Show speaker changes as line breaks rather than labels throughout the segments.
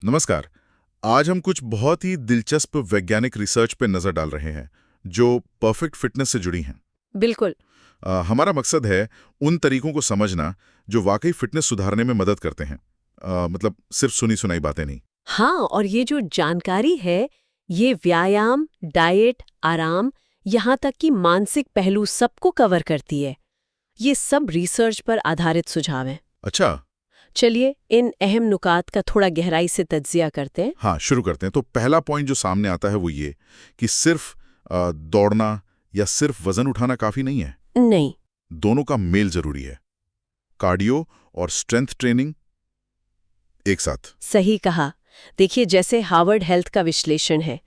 नमस्कार। आज हम कुछ बहुत ही दिलचस्प वैज्ञानिक रिसर्च पे नजर डाल रहे हैं जो परफेक्ट फिटनेस से जुड़ी हैं।
बिल्कुल।
हमारा मकसद है उन तरीकों को समझना जो वाकई फिटनेस सुधारने में मदद करते हैं। मतलब सिर्फ सुनी सुनाई बातें नहीं।
हाँ, और ये जो जानकारी है, ये व्यायाम, डाइट, आराम, यहाँ तक कि मानसिक पहलू सबको कवर करती है। ये सब रिसर्च पर आधारित सुझाव हैं।
अच्छा।
चलिए इन अहम नुकात का थोड़ा गहराई से तज्जिया करते हैं।
हाँ, शुरू करते हैं। तो पहला पॉइंट जो सामने आता है वो ये कि सिर्फ दौड़ना या सिर्फ वजन उठाना काफी नहीं है।
नहीं।
दोनों का मेल जरूरी है। कार्डियो और स्ट्रेंथ ट्रेनिंग एक साथ।
सही कहा। देखिए, जैसे हार्वर्ड हेल्थ का विश्लेषण है,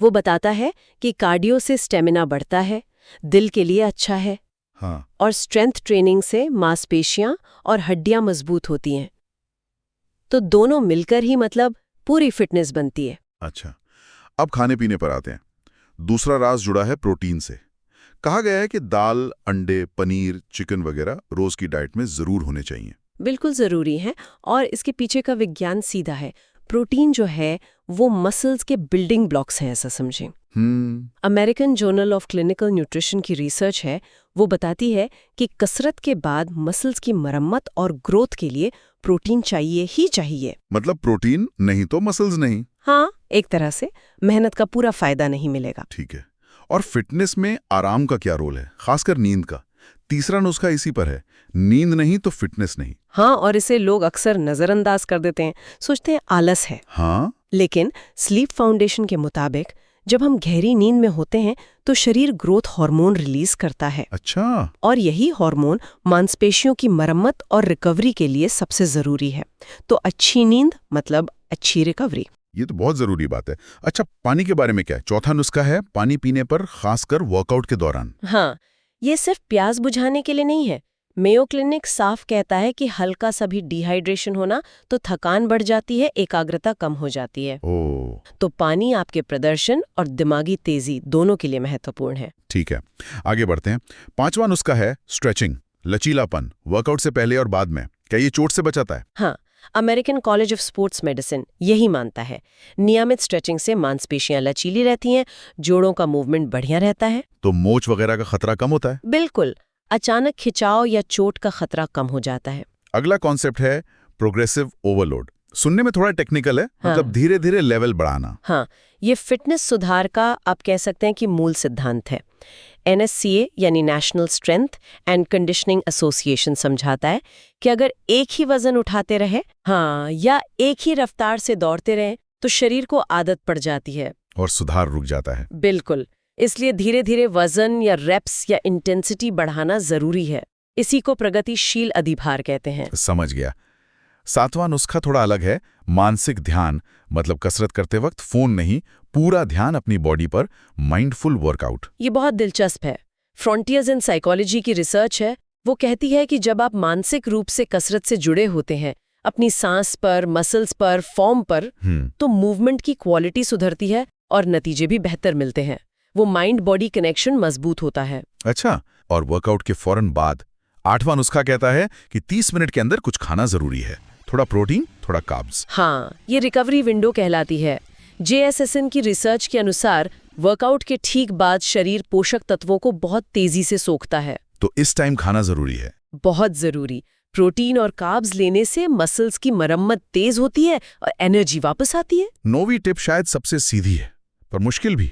वो बताता है कि कार्डियो से स्टेमिना बढ़ता है, दिल के लिए अच्छा है,
हाँ।
और स्ट्रेंथ ट्रेनिंग से मांसपेशियां और हड्डियां मजबूत होती हैं। तो दोनों मिलकर ही मतलब पूरी फिटनेस बनती है।
अच्छा, अब खाने पीने पर आते हैं। दूसरा राज जुड़ा है प्रोटीन से। कहा गया है कि दाल, अंडे, पनीर, चिकन वगैरह रोज की डाइट में जरूर होने चाहिए।
बिल्कुल ज़रूरी है, और इसके पीछे का विज्ञान सीधा है। प्रोटीन जो है वो मसल्स के बिल्डिंग ब्लॉक्स हैं, ऐसा समझें। American journal of clinical nutrition की रिसर्च है, वो बताती है कि कसरत के बाद मसल्स की मरम्मत और ग्रोथ के लिए प्रोटीन चाहिए ही चाहिए।
मतलब प्रोटीन नहीं तो मसल्स नहीं।
हाँ, एक तरह से मेहनत का पूरा फायदा नहीं मिलेगा।
ठीक है। और फिटनेस में आराम का क्या रोल है, खासकर नींद का? तीसरा नुस्खा इसी पर है, नींद नहीं तो फिटनेस नहीं।
हाँ, और इसे लोग अक्सर नज़रअंदाज कर देते हैं, सोचते हैं आलस है।
हाँ।
लेकिन स्लीप फाउंडेशन के मुताबिक जब हम गहरी नींद में होते हैं तो शरीर ग्रोथ हार्मोन रिलीज करता है।
अच्छा।
और यही हार्मोन मांसपेशियों की मरम्मत और रिकवरी के लिए सबसे जरूरी है। तो अच्छी नींद मतलब अच्छी रिकवरी।
ये तो बहुत जरूरी बात है। अच्छा, पानी के बारे में क्या है? चौथा नुस्खा है पानी पीने पर, खासकर वर्कआउट के दौरान।
हाँ, ये सिर्फ प्यास बुझाने के लिए नहीं है। मेयो क्लिनिक साफ कहता है कि हल्का सा भी डिहाइड्रेशन होना तो थकान बढ़ जाती है, एकाग्रता कम हो जाती है।
ओह।
तो पानी आपके प्रदर्शन और दिमागी तेजी दोनों के लिए महत्वपूर्ण है।
ठीक है, आगे बढ़ते हैं। पांचवा नुस्खा है स्ट्रेचिंग, लचीलापन, वर्कआउट से पहले और बाद में। क्या ये चोट से बचाता है?
हाँ, American college of sports medicine यही मानता है। नियमित स्ट्रेचिंग से मांसपेशियां लचीली रहती हैं, जोड़ों का मूवमेंट बढ़िया रहता है।
तो मोच वगैरह का खतरा कम होता है?
बिल्कुल, अचानक खिंचाव या चोट का खतरा कम हो जाता है।
अगला कॉन्सेप्ट है प्रोग्रेसिव ओवरलोड। सुनने में थोड़ा टेक्निकल है।
हाँ।
मतलब धीरे धीरे लेवल बढ़ाना।
हाँ, ये फिटनेस सुधार का आप कह सकते हैं कि मूल सिद्धांत है। NSCA यानी national strength and conditioning association समझाता है कि अगर एक ही वजन उठाते रहे, हाँ, या एक ही रफ्तार से दौड़ते रहे तो शरीर को आदत पड़ जाती है
और सुधार रुक जाता है।
बिल्कुल। इसलिए धीरे धीरे वजन या रेप्स या इंटेंसिटी बढ़ाना जरूरी है। इसी को प्रगतिशील अधिभार कहते हैं।
समझ गया। सातवां नुस्खा थोड़ा अलग है, मानसिक ध्यान। मतलब कसरत करते वक्त फोन नहीं, पूरा ध्यान अपनी बॉडी पर, माइंडफुल वर्कआउट।
ये बहुत दिलचस्प है। फ्रंटियर्स इन साइकोलॉजी की रिसर्च है, वो कहती है कि जब आप मानसिक रूप से कसरत से जुड़े होते हैं, अपनी सांस पर, मसल्स पर, फॉर्म पर, तो मूवमेंट की क्वालिटी सुधरती है और नतीजे भी बेहतर मिलते हैं। वो माइंड बॉडी कनेक्शन मजबूत होता है।
अच्छा, और वर्कआउट के फौरन बाद आठवां नुस्खा कहता है कि 30 मिनट के अंदर कुछ खाना जरूरी है। थोड़ा प्रोटीन, थोड़ा कार्ब्स।
हाँ, ये रिकवरी विंडो कहलाती है। JSSN की रिसर्च के अनुसार वर्कआउट के ठीक बाद शरीर पोषक तत्वों को बहुत तेजी से सोखता है।
तो इस टाइम खाना जरूरी है।
बहुत जरूरी। प्रोटीन और कार्ब्स लेने से मसल्स की मरम्मत तेज होती है और एनर्जी वापस आती है। 9वीं
टिप शायद सबसे सीधी है पर मुश्किल भी,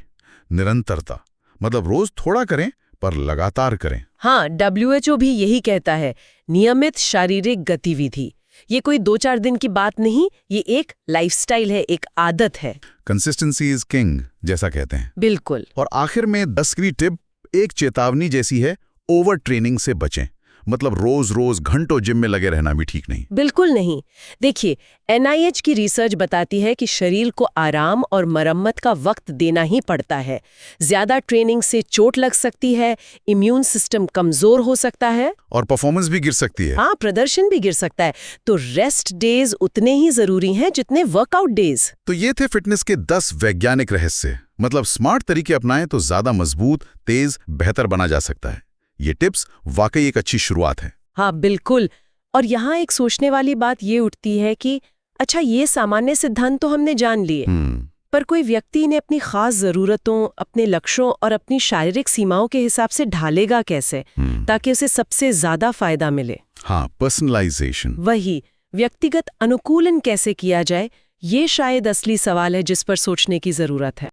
निरंतरता। मतलब रोज थोड़ा करें पर लगातार करें।
हाँ, WHO भी यही कहता है, नियमित शारीरिक गतिविधि। ये कोई 2-4 दिन की बात नहीं, ये एक लाइफस्टाइल है, एक आदत है।
कंसिस्टेंसी इज किंग जैसा कहते हैं।
बिल्कुल।
और आखिर में 10वीं टिप एक चेतावनी जैसी है, ओवर ट्रेनिंग से बचें। मतलब रोज रोज घंटों जिम में लगे रहना भी ठीक नहीं।
बिल्कुल नहीं। देखिए, NIH की रिसर्च बताती है कि शरीर को आराम और मरम्मत का वक्त देना ही पड़ता है। ज्यादा ट्रेनिंग से चोट लग सकती है, इम्यून सिस्टम कमजोर हो सकता है
और परफॉर्मेंस भी गिर सकती है।
हाँ, प्रदर्शन भी गिर सकता है। तो रेस्ट डेज उतने ही जरूरी हैं जितने वर्कआउट डेज।
तो ये थे फिटनेस के 10 वैज्ञानिक रहस्य। मतलब स्मार्ट तरीके अपनाएं तो ज्यादा मजबूत, तेज, बेहतर बना जा सकता है। ये टिप्स वाकई एक अच्छी शुरुआत है।
हाँ, बिल्कुल। और यहाँ एक सोचने वाली बात ये उठती है कि अच्छा, ये सामान्य सिद्धांत तो हमने जान लिए, पर कोई व्यक्ति इन्हें अपनी खास ज़रूरतों, अपने लक्ष्यों और अपनी शारीरिक सीमाओं के हिसाब से ढालेगा कैसे, ताकि उसे सबसे ज़्यादा फायदा मिले?
हाँ, पर्सनलाइजेशन।
वही, व्यक्तिगत अनुकूलन कैसे किया जाए, ये शायद असली सवाल है जिस पर सोचने की ज़रूरत है।